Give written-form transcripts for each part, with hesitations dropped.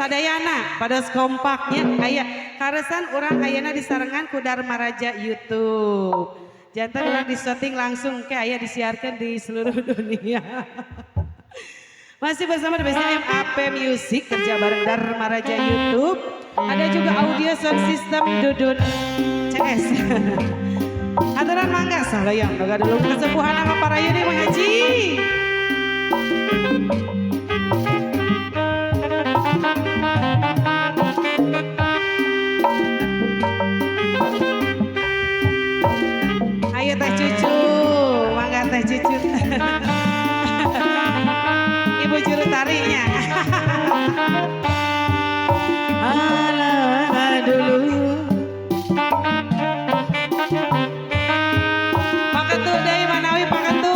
sadayana pada kompaknya aya karesan orang ayana disarengan ku Dharma Raja YouTube. Jantan orang disyuting langsung ke aya disiarkan di seluruh dunia. Masih bersama The Best MAP Music kerja bareng Dharma Raja YouTube. Ada juga audio sound system Dudun CS. Aturan mangga salayang noga dulu kesepuhan nama para yudi mengaji. Ayo teh cucu, mangga teh cucu. Ibu juru tarinya. Alah dulu. Pakentu dari Manawi pakentu.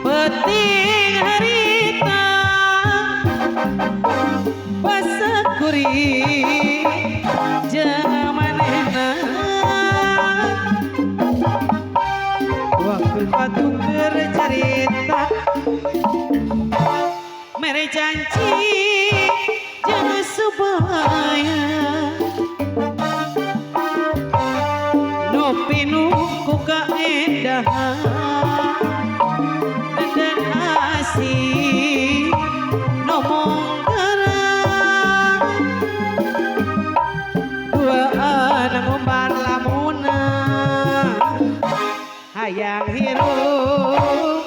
Peting harita pasakuri jamanena waktu patung bercerita mere janji jangan supaya nopi nuku kaendahan dan asih nomong gerang dua anak ngumbar lamuna hayang hirup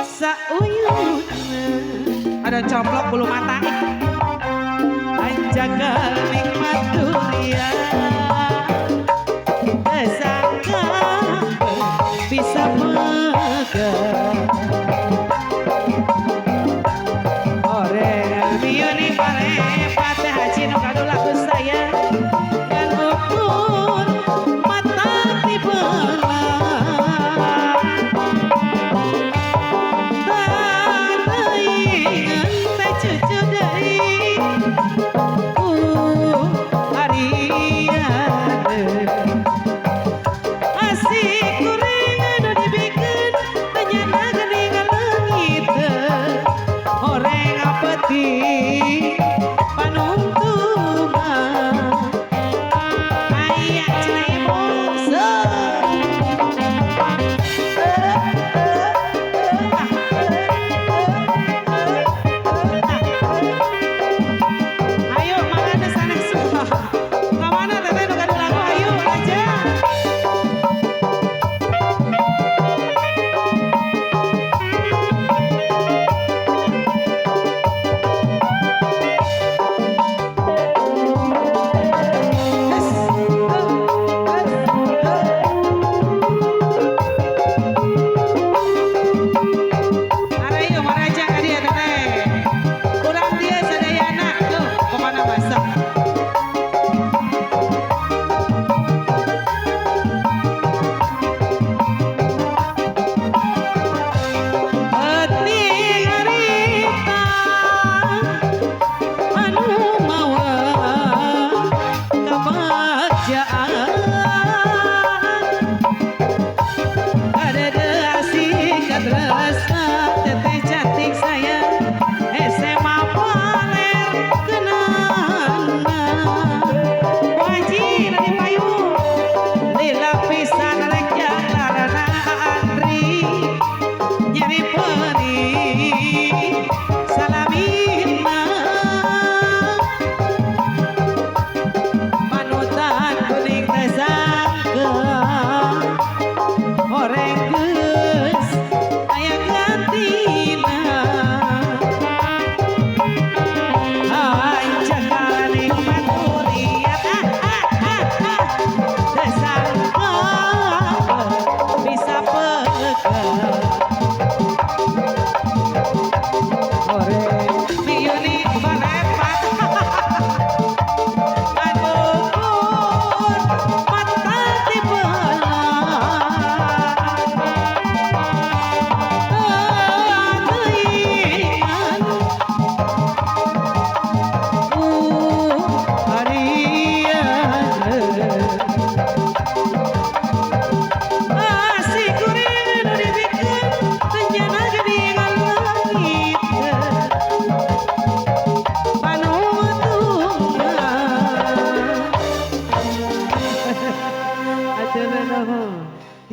sauyuna ada coplok bulu mata anjagal nikmat durian kesangka bisa pegang orel bioni pare pate haji no kadula kusaya dan ukur mata tibelah tadaingan teh cucu dari Haria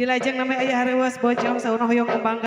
Di lajeng namanya ayah harewas bojong saunoh hoyong kembang